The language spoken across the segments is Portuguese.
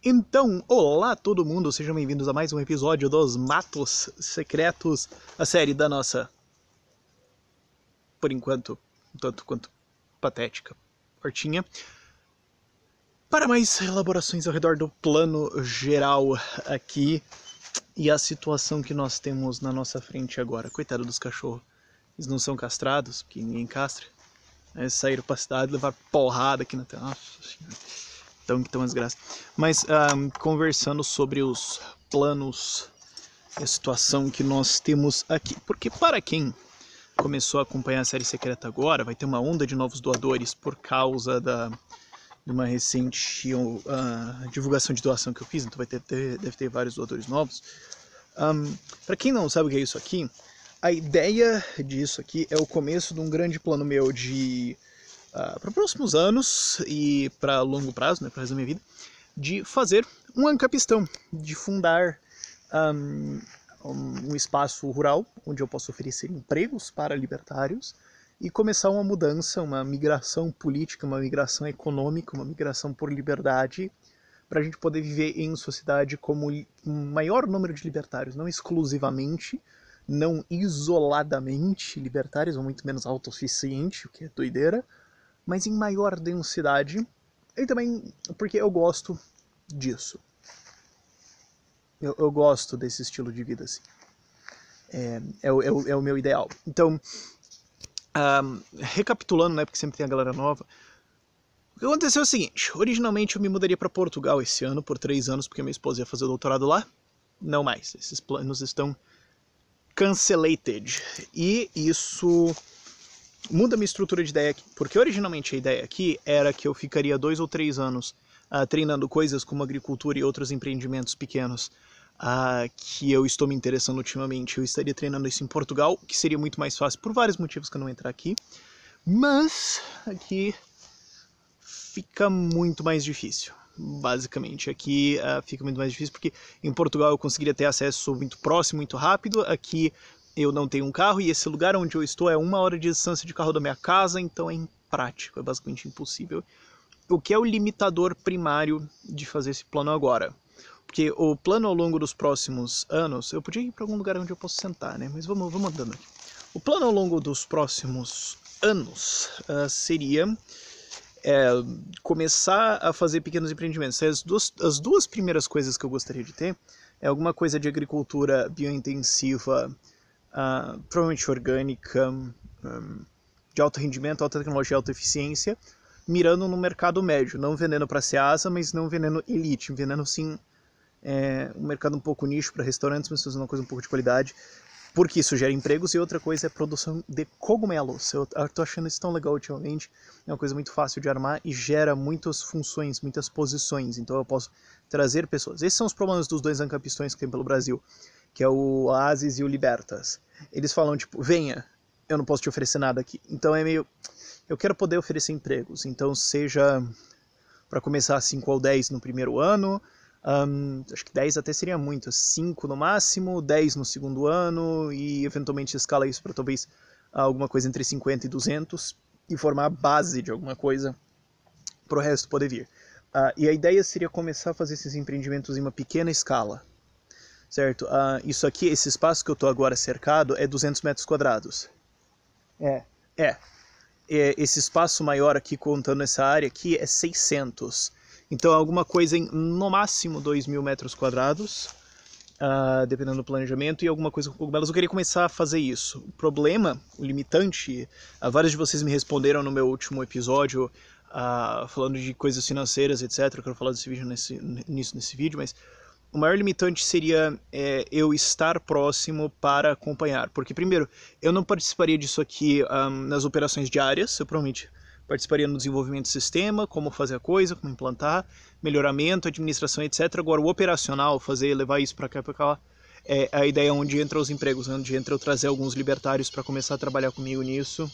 Então, olá todo mundo, sejam bem-vindos a mais um episódio dos Matos Secretos, a série da nossa, por enquanto, tanto quanto patética, hortinha. Para mais elaborações ao redor do plano geral aqui e a situação que nós temos na nossa frente agora. Coitado dos cachorros, eles não são castrados, porque ninguém castra. Eles saíram pra cidade levar porrada aqui na tela. Nossa senhora. Então, que tão desgraça. Mas, conversando sobre os planos e a situação que nós temos aqui. Porque para quem começou a acompanhar a série secreta agora, vai ter uma onda de novos doadores por causa de uma recente divulgação de doação que eu fiz. Então deve ter vários doadores novos. Para quem não sabe o que é isso aqui, a ideia disso aqui é o começo de um grande plano meu de... para próximos anos e para longo prazo, né, para o resto da minha vida, de fazer um ancapistão, de fundar um espaço rural onde eu posso oferecer empregos para libertários e começar uma mudança, uma migração política, uma migração econômica, uma migração por liberdade, para a gente poder viver em sociedade como um maior número de libertários, não exclusivamente, não isoladamente libertários, ou muito menos autossuficiente, o que é doideira, mas em maior densidade, e também porque eu gosto disso. Eu gosto desse estilo de vida, assim. É o meu ideal. Então, recapitulando, né, porque sempre tem a galera nova, o que aconteceu é o seguinte: originalmente eu me mudaria para Portugal esse ano, por 3 anos, porque minha esposa ia fazer o doutorado lá. Não mais, esses planos estão cancelated. E isso muda minha estrutura de ideia aqui, porque originalmente a ideia aqui era que eu ficaria 2 ou 3 anos treinando coisas como agricultura e outros empreendimentos pequenos que eu estou me interessando ultimamente. Eu estaria treinando isso em Portugal, que seria muito mais fácil por vários motivos que eu não vou entrar aqui, mas aqui fica muito mais difícil. Basicamente, aqui fica muito mais difícil porque em Portugal eu conseguiria ter acesso muito próximo, muito rápido. Aqui eu não tenho um carro e esse lugar onde eu estou é 1 hora de distância de carro da minha casa, então é imprático, é basicamente impossível. O que é o limitador primário de fazer esse plano agora? Porque o plano ao longo dos próximos anos... Eu podia ir para algum lugar onde eu posso sentar, né? Mas vamos andando aqui. O plano ao longo dos próximos anos seria começar a fazer pequenos empreendimentos. As duas primeiras coisas que eu gostaria de ter é alguma coisa de agricultura biointensiva, provavelmente orgânica, de alto rendimento, alta tecnologia, alta eficiência, mirando no mercado médio, não vendendo para Ceasa, mas não vendendo elite, vendendo sim um mercado um pouco nicho para restaurantes, mas fazendo uma coisa um pouco de qualidade, porque isso gera empregos. E outra coisa é a produção de cogumelos. Eu tô achando isso tão legal ultimamente, é uma coisa muito fácil de armar e gera muitas funções, muitas posições, então eu posso trazer pessoas. Esses são os problemas dos 2 ancapistões que tem pelo Brasil, que é o Oasis e o Libertas. Eles falam tipo, venha, eu não posso te oferecer nada aqui. Então é meio... Eu quero poder oferecer empregos, então seja para começar 5 ou 10 no primeiro ano, acho que 10 até seria muito, 5 no máximo, 10 no segundo ano e eventualmente escala isso para talvez alguma coisa entre 50 e 200 e formar a base de alguma coisa para o resto poder vir. E a ideia seria começar a fazer esses empreendimentos em uma pequena escala, certo? Isso aqui, esse espaço que eu estou agora cercado é 200 metros quadrados. Esse espaço maior aqui, contando essa área aqui, é 600. Então alguma coisa em, no máximo, 2.000 metros quadrados, dependendo do planejamento, e alguma coisa com cogumelos. Eu queria começar a fazer isso. O problema, o limitante, vários de vocês me responderam no meu último episódio, falando de coisas financeiras, etc. Eu quero falar desse vídeo nesse vídeo, mas o maior limitante seria eu estar próximo para acompanhar. Porque, primeiro, eu não participaria disso aqui nas operações diárias. Eu provavelmente participaria no desenvolvimento do sistema, como fazer a coisa, como implantar, melhoramento, administração, etc. Agora, o operacional, levar isso para cá e para cá, é a ideia onde entra os empregos, onde entra eu trazer alguns libertários para começar a trabalhar comigo nisso.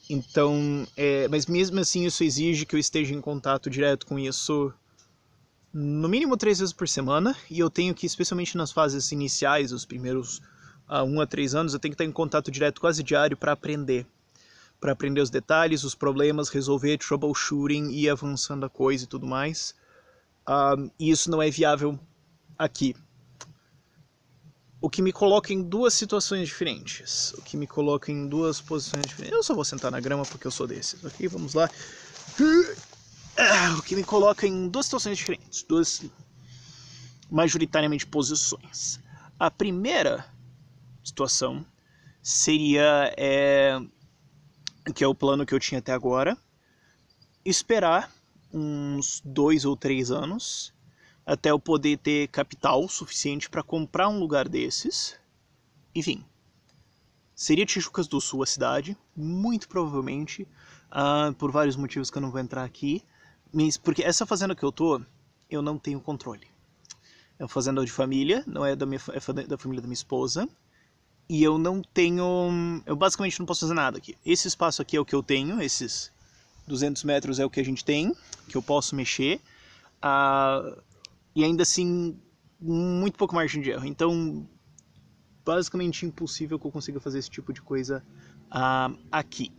Então, mas mesmo assim isso exige que eu esteja em contato direto com isso no mínimo 3 vezes por semana, e eu tenho que, especialmente nas fases iniciais, os primeiros 1 a 3 anos, eu tenho que estar em contato direto quase diário para aprender. para aprender os detalhes, os problemas, resolver troubleshooting e ir avançando a coisa e tudo mais. E isso não é viável aqui. O que me coloca em duas situações diferentes. O que me coloca em duas posições diferentes. Eu só vou sentar na grama porque eu sou desses. Ok, vamos lá. O que me coloca em duas situações diferentes. Duas, majoritariamente, posições. A primeira situação seria, que é o plano que eu tinha até agora, esperar uns 2 ou 3 anos até eu poder ter capital suficiente para comprar um lugar desses. Enfim, seria Tijucas do Sul a cidade, muito provavelmente, por vários motivos que eu não vou entrar aqui, mas porque essa fazenda que eu não tenho controle. É uma fazenda de família, não é da família da minha esposa, e eu não tenho, eu basicamente não posso fazer nada aqui. Esse espaço aqui é o que eu tenho, esses 200 metros é o que a gente tem, que eu posso mexer, e ainda assim, muito pouco margem de erro. Então, basicamente impossível que eu consiga fazer esse tipo de coisa aqui.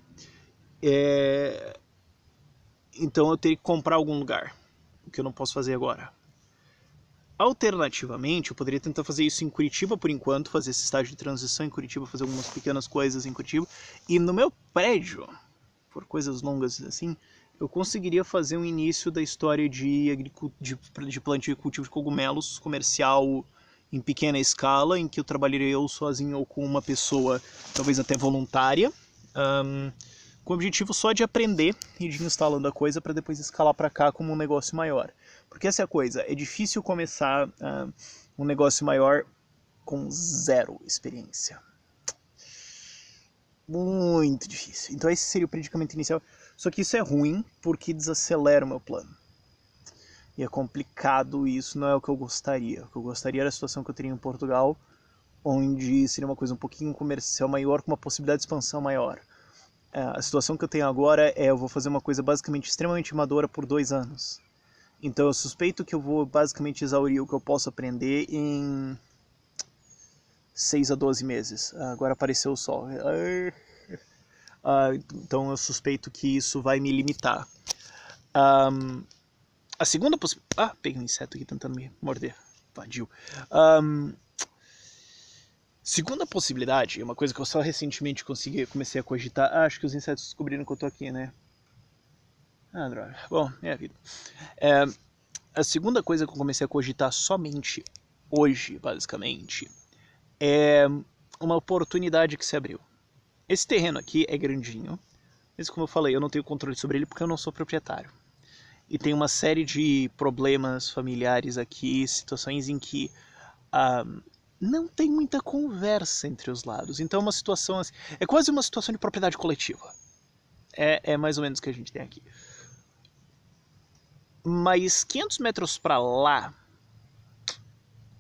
Então eu teria que comprar algum lugar, o que eu não posso fazer agora. Alternativamente, eu poderia tentar fazer isso em Curitiba por enquanto, fazer esse estágio de transição em Curitiba, fazer algumas pequenas coisas em Curitiba. E no meu prédio, por coisas longas assim, eu conseguiria fazer um início da história de plantio e cultivo de cogumelos comercial em pequena escala, em que eu trabalharia eu sozinho ou com uma pessoa, talvez até voluntária, com o objetivo só de aprender e de ir instalando a coisa para depois escalar para cá como um negócio maior. Porque essa é a coisa, é difícil começar um negócio maior com zero experiência. Muito difícil. Então esse seria o predicamento inicial. Só que isso é ruim porque desacelera o meu plano. E é complicado, e isso não é o que eu gostaria. O que eu gostaria era a situação que eu teria em Portugal, onde seria uma coisa um pouquinho comercial maior, com uma possibilidade de expansão maior. A situação que eu tenho agora eu vou fazer uma coisa basicamente extremamente amadora por 2 anos. Então eu suspeito que eu vou basicamente exaurir o que eu posso aprender em 6 a 12 meses. Agora apareceu o sol. Então eu suspeito que isso vai me limitar. A segunda possibilidade... peguei um inseto aqui tentando me morder. Vadio. Segunda possibilidade, é uma coisa que eu só recentemente comecei a cogitar. Acho que os insetos descobriram que eu tô aqui, né? Droga. Bom, é a vida. A segunda coisa que eu comecei a cogitar somente hoje, basicamente, é uma oportunidade que se abriu. Esse terreno aqui é grandinho, mas como eu falei, eu não tenho controle sobre ele porque eu não sou proprietário. E tem uma série de problemas familiares aqui, situações em que não tem muita conversa entre os lados. Então é uma situação assim, é quase uma situação de propriedade coletiva. É mais ou menos o que a gente tem aqui. Mas 500 metros para lá,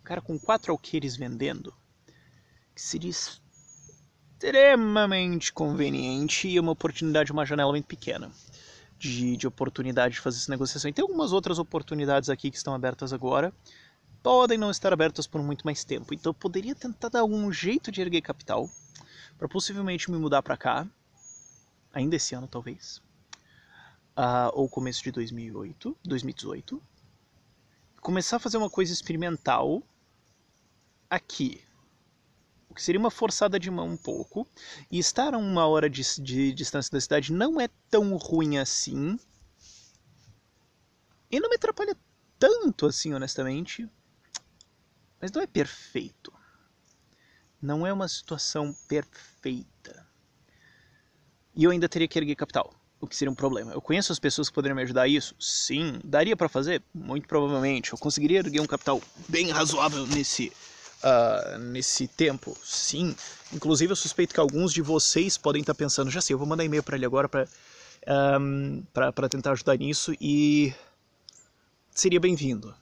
cara com 4 alqueires vendendo, que seria extremamente conveniente e uma oportunidade, uma janela muito pequena de oportunidade de fazer essa negociação. E tem algumas outras oportunidades aqui que estão abertas agora, podem não estar abertas por muito mais tempo. Então eu poderia tentar dar algum jeito de erguer capital para possivelmente me mudar para cá, ainda esse ano talvez, ou começo de 2018, começar a fazer uma coisa experimental aqui, o que seria uma forçada de mão um pouco, e estar a 1 hora de distância da cidade não é tão ruim assim, e não me atrapalha tanto assim, honestamente, mas não é perfeito. Não é uma situação perfeita. E eu ainda teria que erguer capital, o que seria um problema. Eu conheço as pessoas que poderiam me ajudar a isso? Sim. Daria para fazer? Muito provavelmente. Eu conseguiria erguer um capital bem razoável nesse tempo? Sim. Inclusive eu suspeito que alguns de vocês podem estar pensando, já sei, eu vou mandar e-mail para ele agora para tentar ajudar nisso, e seria bem-vindo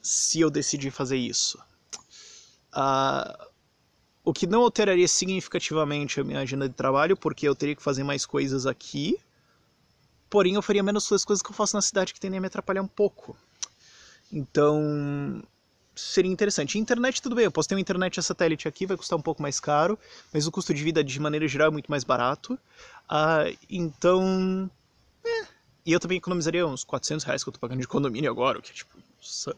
se eu decidir fazer isso. O que não alteraria significativamente a minha agenda de trabalho, porque eu teria que fazer mais coisas aqui, porém eu faria menos coisas que eu faço na cidade, que tendem a me atrapalhar um pouco. Então, seria interessante. Internet, tudo bem, eu posso ter uma internet a satélite aqui, vai custar um pouco mais caro, mas o custo de vida, de maneira geral, é muito mais barato. Então... E eu também economizaria uns R$ 400 que eu tô pagando de condomínio agora, o que é tipo... Nossa.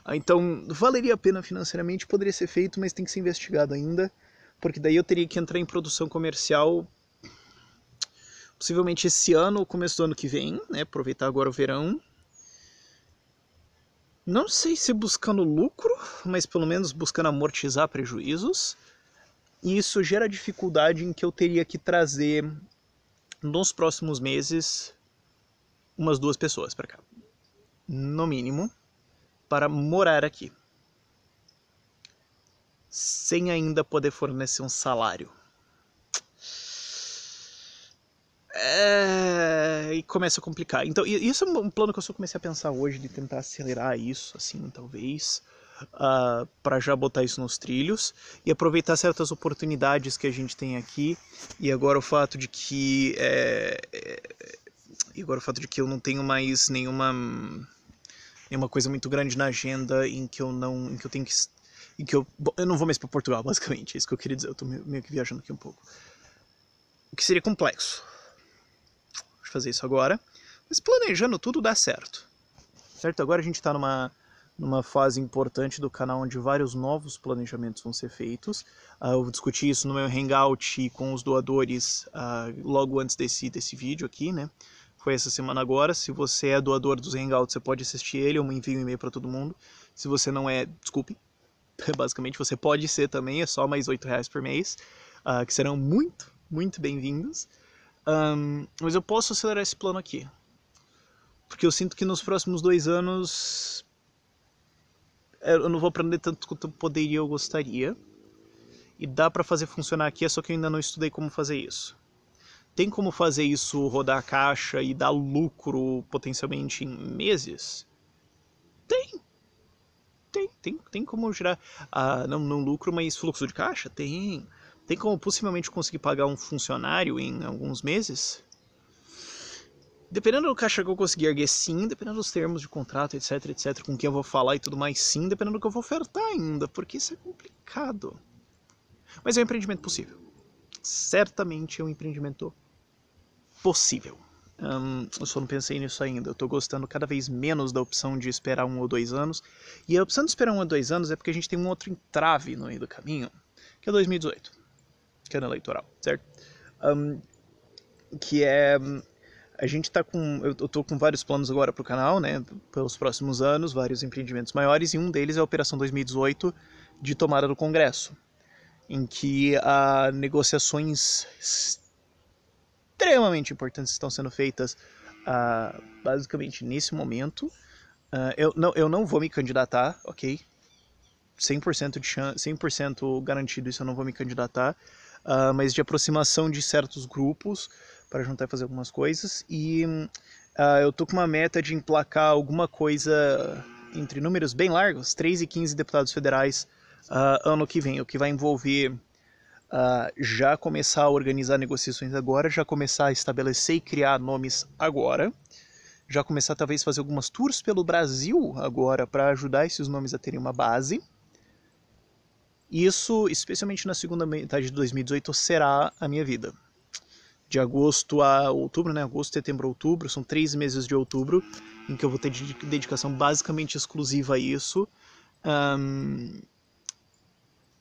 Então, valeria a pena financeiramente, poderia ser feito, mas tem que ser investigado ainda, porque daí eu teria que entrar em produção comercial possivelmente esse ano ou começo do ano que vem, né? Aproveitar agora o verão. Não sei se buscando lucro, mas pelo menos buscando amortizar prejuízos. E isso gera dificuldade em que eu teria que trazer nos próximos meses umas 2 pessoas para cá, no mínimo, para morar aqui, sem ainda poder fornecer um salário. E começa a complicar. Então, isso é um plano que eu só comecei a pensar hoje, de tentar acelerar isso, assim, talvez, para já botar isso nos trilhos e aproveitar certas oportunidades que a gente tem aqui. E agora o fato de que eu não tenho mais nenhuma coisa muito grande na agenda em que eu tenho que... eu não vou mais para Portugal, basicamente, é isso que eu queria dizer. Eu tô meio que viajando aqui um pouco. O que seria complexo. Vou fazer isso agora. Mas planejando tudo dá certo. Certo? Agora a gente está numa fase importante do canal onde vários novos planejamentos vão ser feitos. Eu discuti isso no meu Hangout com os doadores logo antes desse vídeo aqui, né? Foi essa semana agora. Se você é doador dos Hangouts, você pode assistir ele, eu envio um e-mail para todo mundo. Se você não é, desculpe. Basicamente, você pode ser também, é só mais R$8 por mês, que serão muito, muito bem-vindos. Mas eu posso acelerar esse plano aqui. Porque eu sinto que nos próximos 2 anos eu não vou aprender tanto quanto eu poderia ou gostaria. E dá pra fazer funcionar aqui, só que eu ainda não estudei como fazer isso. Tem como fazer isso rodar a caixa e dar lucro potencialmente em meses? Tem como gerar, não lucro, mas fluxo de caixa? Tem. Tem como possivelmente conseguir pagar um funcionário em alguns meses? Dependendo do caixa que eu conseguir erguer, sim. Dependendo dos termos de contrato, etc, etc, com quem eu vou falar e tudo mais, sim. Dependendo do que eu vou ofertar ainda, porque isso é complicado. Mas é um empreendimento possível. Certamente é um empreendimento possível. Eu só não pensei nisso ainda. Eu tô gostando cada vez menos da opção de esperar 1 ou 2 anos. E a opção de esperar 1 ou 2 anos é porque a gente tem um outro entrave no meio do caminho, que é 2018, que é ano eleitoral, certo? Que é... A gente tá com... Eu tô com vários planos agora pro canal, né? Pelos próximos anos, vários empreendimentos maiores, e um deles é a Operação 2018 de tomada do Congresso, em que há negociações extremamente importantes estão sendo feitas basicamente nesse momento. Eu não vou me candidatar, ok? 100% de chance, 100% garantido isso, eu não vou me candidatar, mas de aproximação de certos grupos para juntar e fazer algumas coisas. E eu tô com uma meta de emplacar alguma coisa entre números bem largos, 3 e 15 deputados federais ano que vem, o que vai envolver já começar a organizar negociações agora, já começar a estabelecer e criar nomes agora, já começar talvez fazer algumas tours pelo Brasil agora para ajudar esses nomes a terem uma base. Isso, especialmente na segunda metade de 2018, será a minha vida. De agosto a outubro, né? Agosto, setembro, outubro, são 3 meses de outubro, em que eu vou ter dedicação basicamente exclusiva a isso.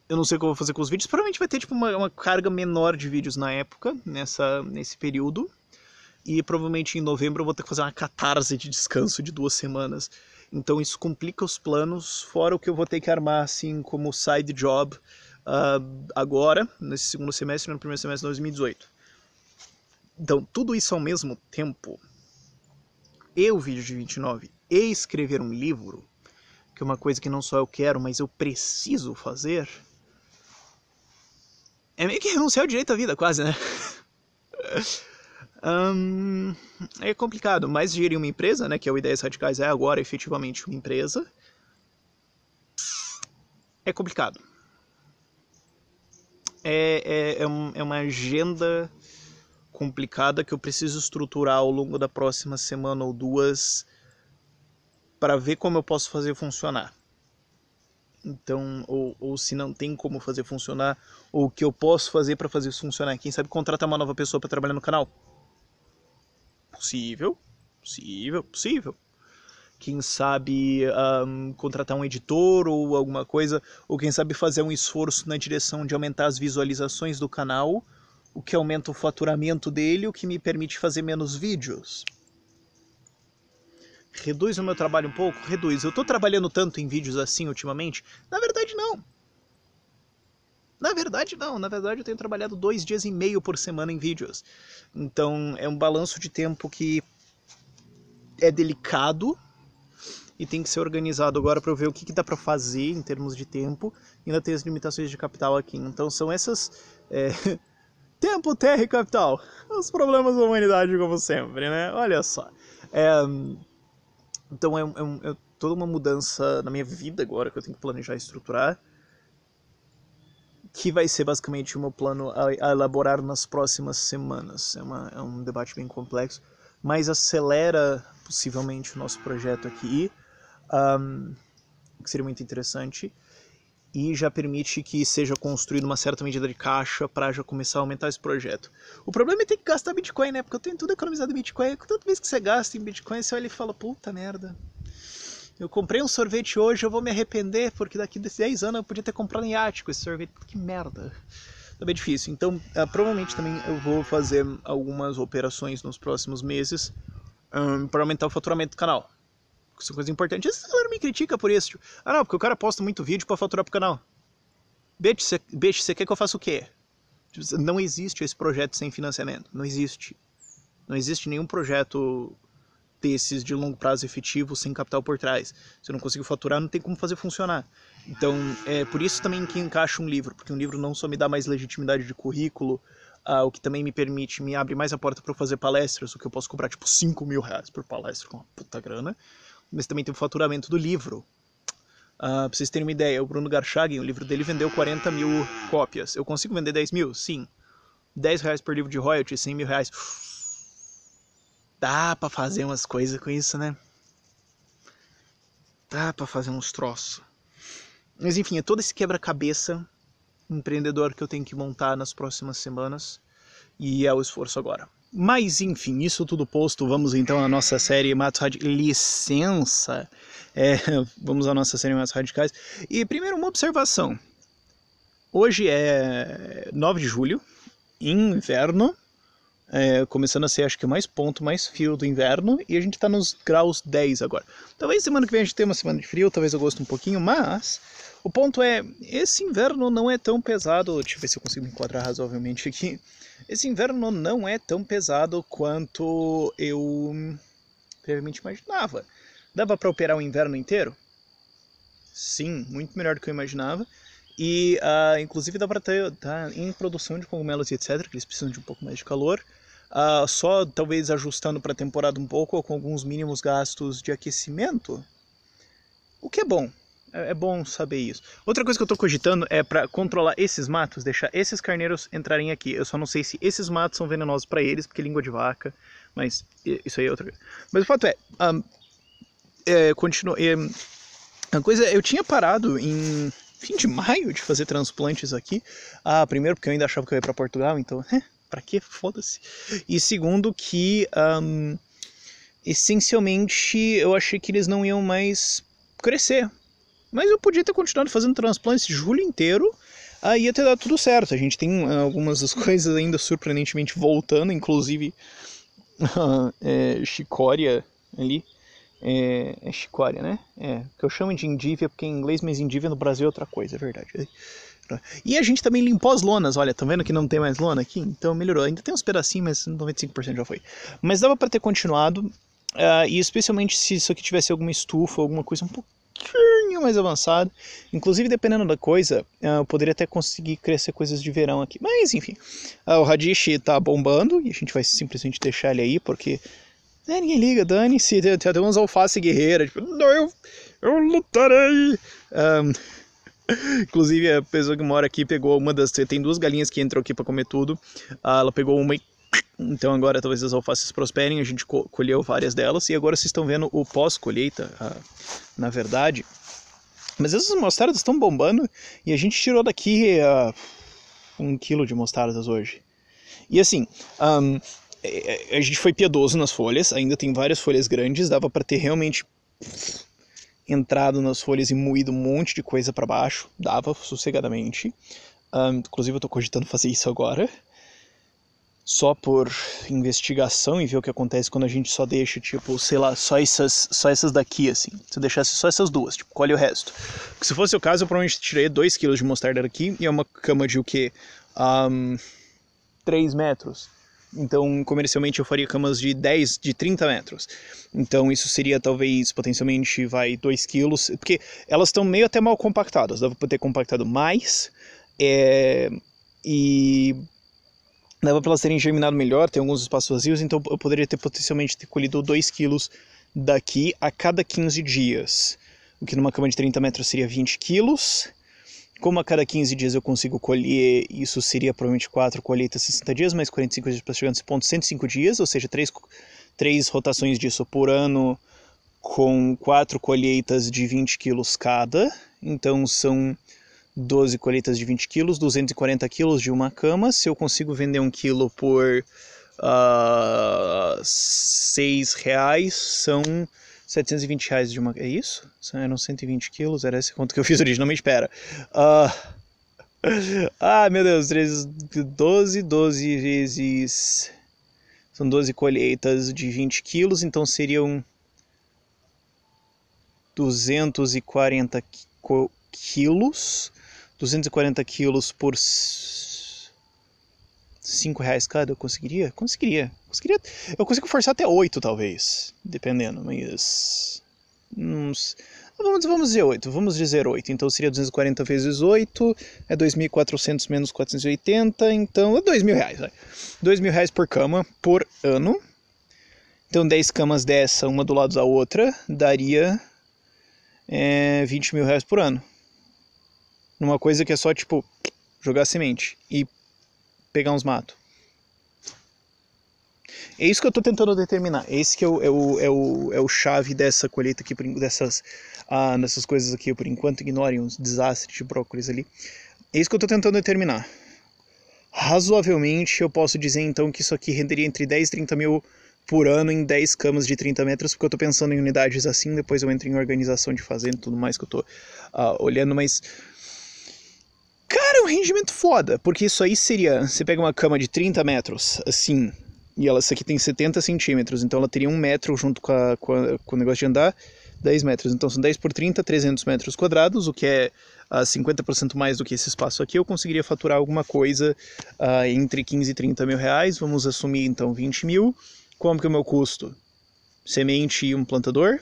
Eu não sei o que eu vou fazer com os vídeos, provavelmente vai ter tipo uma carga menor de vídeos na época, nesse período. E provavelmente em novembro eu vou ter que fazer uma catarse de descanso de 2 semanas. Então isso complica os planos, fora o que eu vou ter que armar assim como side job agora, nesse segundo semestre e no primeiro semestre de 2018. Então tudo isso ao mesmo tempo, e o vídeo de 29, e escrever um livro, que é uma coisa que não só eu quero, mas eu preciso fazer, é meio que renunciar ao direito à vida, quase, né? É complicado, mas gerir uma empresa, né, que é o Ideias Radicais é agora efetivamente uma empresa, é complicado. É uma agenda complicada que eu preciso estruturar ao longo da próxima semana ou 2 para ver como eu posso fazer funcionar. Então, ou se não tem como fazer funcionar, ou o que eu posso fazer para fazer isso funcionar. Quem sabe contratar uma nova pessoa para trabalhar no canal? Possível, possível, possível. Quem sabe contratar um editor ou alguma coisa, ou quem sabe fazer um esforço na direção de aumentar as visualizações do canal, o que aumenta o faturamento dele, o que me permite fazer menos vídeos. Reduz o meu trabalho um pouco? Reduz. Eu tô trabalhando tanto em vídeos assim ultimamente? Na verdade, não. Na verdade, não. Na verdade, eu tenho trabalhado 2 dias e meio por semana em vídeos. Então, é um balanço de tempo que é delicado e tem que ser organizado agora para eu ver o que dá para fazer em termos de tempo e ainda tem as limitações de capital aqui. Então, são essas... Tempo, terra e capital. Os problemas da humanidade, como sempre, né? Olha só. Então é toda uma mudança na minha vida agora que eu tenho que planejar e estruturar, que vai ser basicamente o meu plano a elaborar nas próximas semanas. É um debate bem complexo, mas acelera possivelmente o nosso projeto aqui, que seria muito interessante, e já permite que seja construída uma certa medida de caixa para já começar a aumentar esse projeto. O problema é ter que gastar Bitcoin, né? Porque eu tenho tudo economizado em Bitcoin. Toda vez que você gasta em Bitcoin, você olha e fala, puta merda, eu comprei um sorvete hoje, eu vou me arrepender, porque daqui a 10 anos eu podia ter comprado em iate com esse sorvete. Que merda. Tá bem difícil. Então, provavelmente também eu vou fazer algumas operações nos próximos meses para aumentar o faturamento do canal. Isso é coisa importante. Essa galera me critica por isso. Tipo, não, porque o cara posta muito vídeo pra faturar pro canal. Bitch, você quer que eu faça o quê? Tipo, não existe esse projeto sem financiamento. Não existe. Não existe nenhum projeto desses de longo prazo efetivo sem capital por trás. Se eu não consigo faturar, não tem como fazer funcionar. Então, é por isso também que encaixa um livro. Porque um livro não só me dá mais legitimidade de currículo, o que também me abre mais a porta para eu fazer palestras, o que eu posso cobrar tipo 5 mil reais por palestra, com uma puta grana. Mas também tem o faturamento do livro. Pra vocês terem uma ideia, o Bruno Garchagen, o livro dele vendeu 40 mil cópias. Eu consigo vender 10 mil? Sim. 10 reais por livro de royalties, 100 mil reais. Dá pra fazer umas coisas com isso, né? Dá pra fazer uns troços. Mas enfim, é todo esse quebra-cabeça empreendedor que eu tenho que montar nas próximas semanas. E é o esforço agora. Mas enfim, isso tudo posto, vamos então à nossa série Matos Radicais. Licença! Vamos à nossa série Matos Radicais. E primeiro uma observação. Hoje é 9 de julho, inverno, começando a ser acho que mais frio do inverno, e a gente tá nos graus 10 agora. Talvez semana que vem a gente tenha uma semana de frio, talvez eu goste um pouquinho, mas o ponto é, esse inverno não é tão pesado, deixa eu ver se eu consigo me enquadrar razoavelmente aqui. Esse inverno não é tão pesado quanto eu previamente imaginava. Dava para operar o inverno inteiro? Sim, muito melhor do que eu imaginava. E inclusive dá para estar em produção de cogumelos e etc, que eles precisam de um pouco mais de calor. Só talvez ajustando para a temporada um pouco, ou com alguns mínimos gastos de aquecimento. O que é bom. É bom saber isso. Outra coisa que eu tô cogitando é para controlar esses matos, deixar esses carneiros entrarem aqui. Eu só não sei se esses matos são venenosos para eles, porque é língua de vaca, mas isso aí é outra coisa. Mas o fato a coisa, eu tinha parado em fim de maio de fazer transplantes aqui. Primeiro porque eu ainda achava que eu ia para Portugal, então, pra quê? Foda-se. E segundo que, essencialmente, eu achei que eles não iam mais crescer. Mas eu podia ter continuado fazendo transplantes julho inteiro, ia ter dado tudo certo. A gente tem algumas das coisas ainda surpreendentemente voltando, inclusive chicória ali. É chicória, né? Que eu chamo de endívia porque é em inglês, mas endívia no Brasil é outra coisa, é verdade. E a gente também limpou as lonas, olha, tá vendo que não tem mais lona aqui? Então melhorou. Ainda tem uns pedacinhos, mas 95% já foi. Mas dava pra ter continuado, e especialmente se isso aqui tivesse alguma estufa, alguma coisa um pouquinho mais avançada. Inclusive, dependendo da coisa, eu poderia até conseguir crescer coisas de verão aqui. Mas, enfim, o Radish tá bombando e a gente vai simplesmente deixar ele aí, porque ninguém liga, dane-se, tem até uns alface guerreira, tipo, não, eu lutarei. Inclusive, a pessoa que mora aqui pegou uma das... Tem 2 galinhas que entram aqui pra comer tudo. Ela pegou uma e... Então agora talvez as alfaces prosperem, a gente colheu várias delas. E agora vocês estão vendo o pós-colheita, na verdade. Mas essas mostardas estão bombando e a gente tirou daqui 1 quilo de mostardas hoje. E assim, a gente foi piedoso nas folhas, ainda tem várias folhas grandes, dava para ter realmente entrado nas folhas e moído um monte de coisa para baixo, dava sossegadamente. Inclusive eu tô cogitando fazer isso agora, só por investigação e ver o que acontece quando a gente só deixa, tipo, sei lá, só essas daqui, assim. Se eu deixasse só essas duas, tipo, colhe o resto. Porque se fosse o caso, eu provavelmente tirei 2 kg de mostarda daqui e é uma cama de o quê? 3 metros. Então, comercialmente, eu faria camas de 30 metros. Então, isso seria, talvez, potencialmente, 2 quilos. Porque elas estão meio até mal compactadas. Dava para ter compactado mais. E dava para elas terem germinado melhor, tem alguns espaços vazios. Então, eu poderia ter, potencialmente, colhido 2 quilos daqui a cada 15 dias. O que numa cama de 30 metros seria 20 quilos. Como a cada 15 dias eu consigo colher, isso seria provavelmente 4 colheitas 60 dias, mais 45 dias para chegar nesse ponto, 105 dias, ou seja, 3 rotações disso por ano, com 4 colheitas de 20 quilos cada. Então são 12 colheitas de 20 quilos, 240 quilos de uma cama. Se eu consigo vender 1 quilo por R$6, são R$720 de uma... É isso? Eram 120 quilos? Era essa conta que eu fiz originalmente? Espera. Meu Deus. 12 vezes... São 12 colheitas de 20 quilos, então seriam 240 quilos. 240 quilos por R$5 cada, eu conseguiria? Conseguiria. Eu consigo forçar até 8, talvez. Dependendo, mas... Vamos dizer 8. Vamos dizer 8. Então seria 240 vezes 8. É 2.400 menos 480. Então é R$2.000. Vai. R$2.000 por cama, por ano. Então 10 camas dessa, uma do lado da outra, daria R$20.000 por ano. Numa coisa que é só, tipo, jogar semente e pegar uns matos. É isso que eu estou tentando determinar. Esse que é o chave dessa colheita aqui, dessas coisas aqui. Por enquanto, ignorem os desastres de brócolis ali. É isso que eu estou tentando determinar. Razoavelmente, eu posso dizer então que isso aqui renderia entre 10 e 30 mil por ano em 10 camas de 30 metros, porque eu estou pensando em unidades assim, depois eu entro em organização de fazenda e tudo mais que eu estou olhando, mas... Cara, é um rendimento foda, porque isso aí seria... Você pega uma cama de 30 metros, assim... E essa aqui tem 70 centímetros, então ela teria 1 metro junto com o negócio de andar, 10 metros. Então são 10 por 30, 300 metros quadrados, o que é 50% mais do que esse espaço aqui. Eu conseguiria faturar alguma coisa entre 15 e 30 mil reais. Vamos assumir então 20 mil. Como que é o meu custo? Semente e um plantador,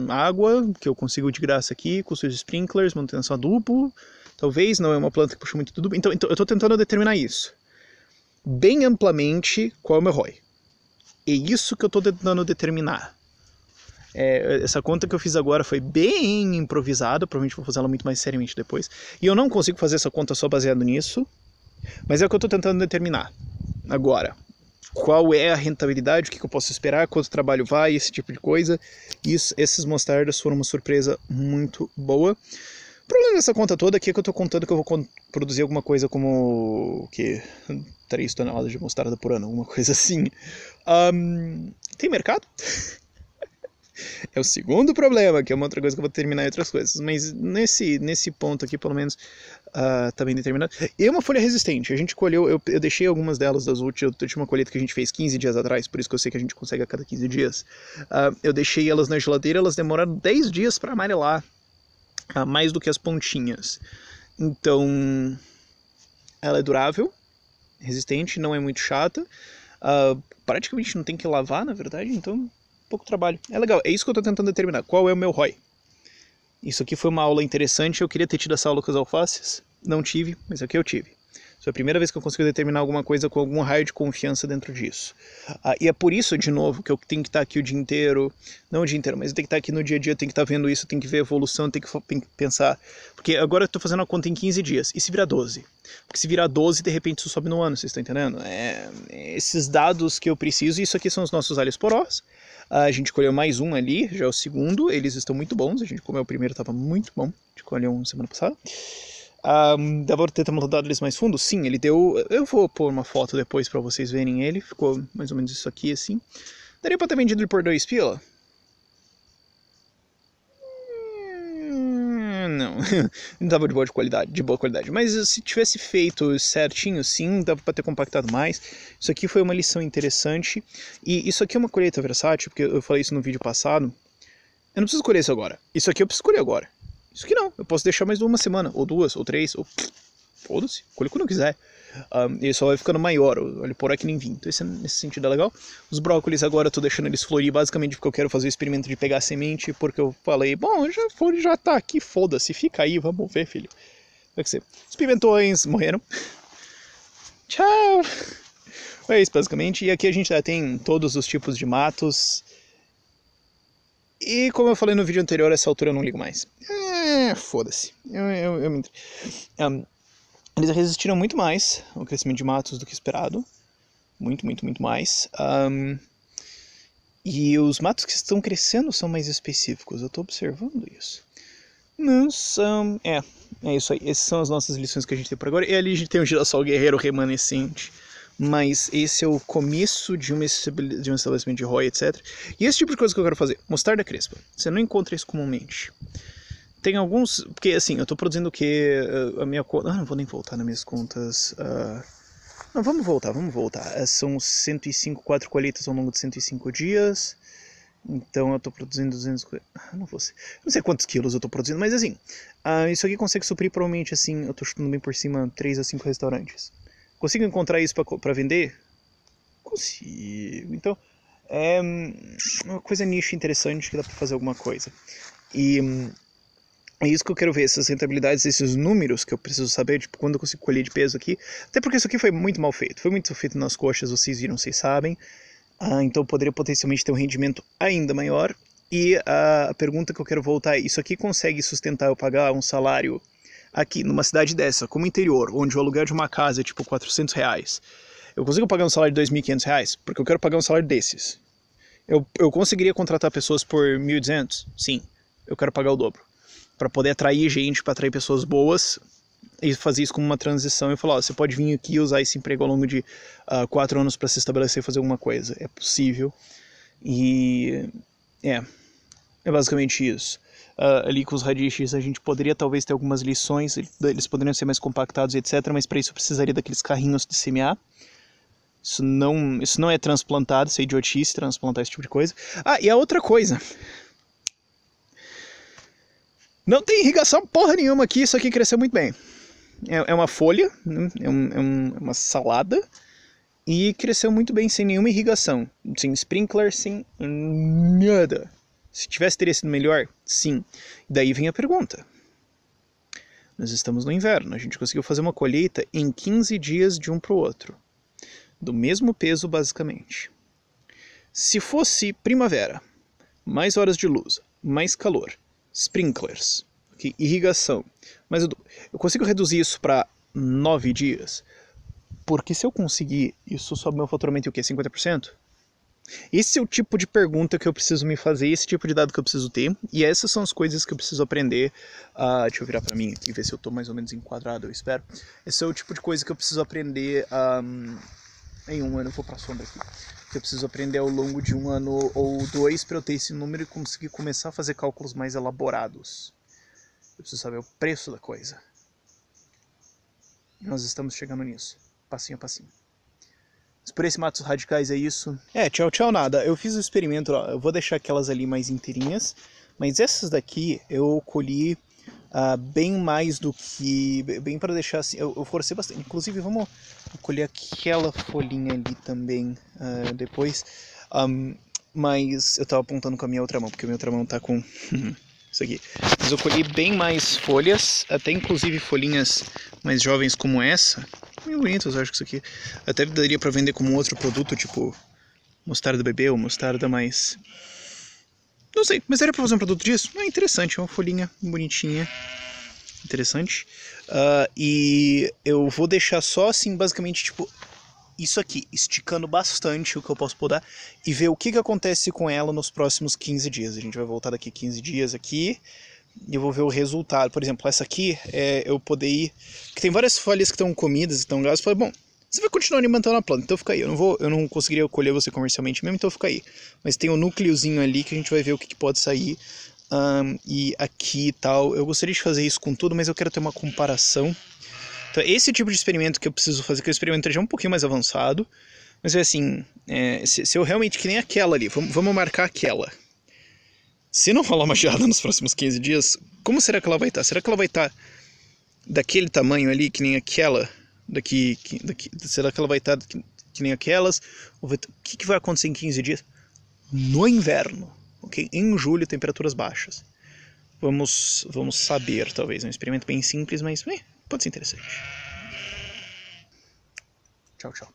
água, que eu consigo de graça aqui, custos de sprinklers, manutenção adubo. Talvez, não é uma planta que puxa muito adubo. Então eu estou tentando determinar isso. Bem amplamente qual é o meu ROI. É isso que eu estou tentando determinar. Essa conta que eu fiz agora foi bem improvisada, provavelmente vou fazer ela muito mais seriamente depois. E eu não consigo fazer essa conta só baseado nisso, mas é o que eu estou tentando determinar. Agora, qual é a rentabilidade, o que eu posso esperar, quanto trabalho vai, esse tipo de coisa. Esses mostardas foram uma surpresa muito boa. O problema dessa conta toda aqui é que eu estou contando que eu vou produzir alguma coisa como... o quê? 3 toneladas de mostarda por ano, alguma coisa assim. Tem mercado? É o segundo problema, que é uma outra coisa que eu vou terminar em outras coisas. Mas nesse ponto aqui, pelo menos, tá bem determinado. E é uma folha resistente. A gente colheu, eu deixei algumas delas das últimas. Eu tinha uma colheita que a gente fez 15 dias atrás, por isso que eu sei que a gente consegue a cada 15 dias. Eu deixei elas na geladeira, elas demoraram 10 dias para amarelar. Mais do que as pontinhas. Então, ela é durável, resistente, não é muito chata. Praticamente não tem que lavar, na verdade, então pouco trabalho. É legal, é isso que eu estou tentando determinar. Qual é o meu ROI? Isso aqui foi uma aula interessante. Eu queria ter tido essa aula com as alfaces. Não tive, mas aqui eu tive. Isso é a primeira vez que eu consigo determinar alguma coisa com algum raio de confiança dentro disso. E é por isso, de novo, que eu tenho que estar aqui o dia inteiro. Não o dia inteiro, mas eu tenho que estar aqui no dia a dia, eu tenho que estar vendo isso, eu tenho que ver a evolução, eu tenho que pensar. Porque agora eu estou fazendo a conta em 15 dias. E se virar 12? Porque se virar 12, de repente isso sobe no ano, vocês estão entendendo? Esses dados que eu preciso, e isso aqui são os nossos alhos porós. A gente colheu mais um ali, já é o segundo. Eles estão muito bons. A gente comeu o primeiro, estava muito bom. A gente colheu um semana passada. Dá pra ter mudado eles mais fundo? Sim, ele deu... Eu vou pôr uma foto depois pra vocês verem ele. Ficou mais ou menos isso aqui, assim. Daria pra ter vendido ele por 2 pila? Não, não tava de boa qualidade. Mas se tivesse feito certinho, sim, dava pra ter compactado mais. Isso aqui foi uma lição interessante. E isso aqui é uma colheita versátil, porque eu falei isso no vídeo passado. Eu não preciso colher isso agora. Isso aqui eu preciso colher agora. Isso aqui não, eu posso deixar mais uma semana, ou 2, ou 3, ou... Foda-se, colhe quando eu quiser. Ele só vai ficando maior, ele porá que nem vinho. Então nesse sentido é legal. Os brócolis agora eu tô deixando eles florir basicamente porque eu quero fazer o experimento de pegar a semente, porque eu falei, bom, já tá aqui, foda-se, fica aí, vamos ver, filho. Vai ser. Os pimentões morreram. Tchau! É isso, basicamente. E aqui a gente já tem todos os tipos de matos. E como eu falei no vídeo anterior, essa altura eu não ligo mais. Foda-se. Eu me... Eles resistiram muito mais ao crescimento de matos do que esperado. Muito mais. E os matos que estão crescendo são mais específicos. Eu estou observando isso. Mas, é isso aí. Essas são as nossas lições que a gente tem por agora. E ali a gente tem o girassol guerreiro remanescente. Mas esse é o começo de um estabelecimento de ROI, etc. E esse tipo de coisa que eu quero fazer. Mostarda crespa. Você não encontra isso comumente. Tem alguns... Porque, assim, eu tô produzindo o quê? A minha conta... não vou nem voltar nas minhas contas. Não, vamos voltar. São 105, 4 colheitas ao longo de 105 dias. Então eu tô produzindo 200... não sei quantos quilos eu tô produzindo, mas assim... isso aqui consegue suprir, provavelmente, assim... Eu tô chutando bem por cima 3 a 5 restaurantes. Consigo encontrar isso pra vender? Consigo. Então, é uma coisa nicho interessante que dá pra fazer alguma coisa. E... é isso que eu quero ver, essas rentabilidades, esses números que eu preciso saber, tipo, quando eu consigo colher de peso aqui. Até porque isso aqui foi muito mal feito. Foi muito feito nas coxas, vocês viram, vocês sabem. Então eu poderia potencialmente ter um rendimento ainda maior. E a pergunta que eu quero voltar é, isso aqui consegue sustentar eu pagar um salário aqui, numa cidade dessa, como interior, onde o aluguel de uma casa é tipo R$400. Eu consigo pagar um salário de R$2.500? Porque eu quero pagar um salário desses. Eu conseguiria contratar pessoas por 1.200? Sim, eu quero pagar o dobro. Para poder atrair gente, para atrair pessoas boas, e fazer isso como uma transição e falar, ó, você pode vir aqui e usar esse emprego ao longo de 4 anos para se estabelecer e fazer alguma coisa. É possível. E é basicamente isso. Ali com os radiches a gente poderia talvez ter algumas lições, eles poderiam ser mais compactados, etc. Mas para isso eu precisaria daqueles carrinhos de semear. Isso não é transplantado, isso é idiotice, transplantar esse tipo de coisa. E a outra coisa... não tem irrigação porra nenhuma aqui, isso aqui cresceu muito bem. É uma folha, é uma salada, e cresceu muito bem sem nenhuma irrigação. Sem sprinkler, sem nada. Se tivesse, teria sido melhor? Sim. Daí vem a pergunta. Nós estamos no inverno, a gente conseguiu fazer uma colheita em 15 dias de um para o outro. Do mesmo peso, basicamente. Se fosse primavera, mais horas de luz, mais calor, sprinklers, okay, irrigação, mas eu consigo reduzir isso para 9 dias, porque se eu conseguir, isso sobe meu faturamento em o quê? 50%? Esse é o tipo de pergunta que eu preciso me fazer, esse tipo de dado que eu preciso ter, e essas são as coisas que eu preciso aprender. Deixa eu virar para mim aqui, ver se eu estou mais ou menos enquadrado, eu espero. Esse é o tipo de coisa que eu preciso aprender em um ano. Eu vou para a sombra aqui. Que eu preciso aprender ao longo de 1 ano ou 2 para eu ter esse número e conseguir começar a fazer cálculos mais elaborados. Eu preciso saber o preço da coisa. E nós estamos chegando nisso, passinho a passinho. Mas por esse Matos Radicais é isso. Tchau, nada. Eu fiz o experimento, ó, eu vou deixar aquelas ali mais inteirinhas, mas essas daqui eu colhi bem mais do que... bem para deixar assim, eu forcei bastante. Inclusive vou colher aquela folhinha ali também depois. Mas eu tava apontando com a minha outra mão, porque a minha outra mão tá com isso aqui. Mas eu colhi bem mais folhas, até inclusive folhinhas mais jovens como essa. Muito bonitas, eu acho que isso aqui até daria para vender como outro produto, tipo mostarda bebê ou mostarda mais... não sei, mas daria para fazer um produto disso? É interessante, é uma folhinha bonitinha. Interessante. E eu vou deixar só assim, basicamente, tipo, isso aqui, esticando bastante o que eu posso podar e ver o que acontece com ela nos próximos 15 dias. A gente vai voltar daqui 15 dias aqui e eu vou ver o resultado. Por exemplo, essa aqui, eu poder ir... Porque tem várias folhas que estão comidas e estão gasas. Eu falei, bom, você vai continuar alimentando a planta, então fica aí. Eu não conseguiria colher você comercialmente mesmo, então fica aí. Mas tem um núcleozinho ali que a gente vai ver o que pode sair. E aqui e tal. Eu gostaria de fazer isso com tudo, mas eu quero ter uma comparação. Então esse tipo de experimento que eu preciso fazer, que o experimento já é um pouquinho mais avançado. Mas é assim, se eu realmente, que nem aquela ali, vamos marcar aquela. Se não rolar uma geada nos próximos 15 dias, como será que ela vai estar? Será que ela vai estar daquele tamanho ali, que nem aquela? Será que ela vai estar que nem aquelas? O que vai acontecer em 15 dias? No inverno, ok? Em julho, temperaturas baixas. Vamos saber, talvez. É um experimento bem simples, mas pode ser interessante. Tchau, tchau.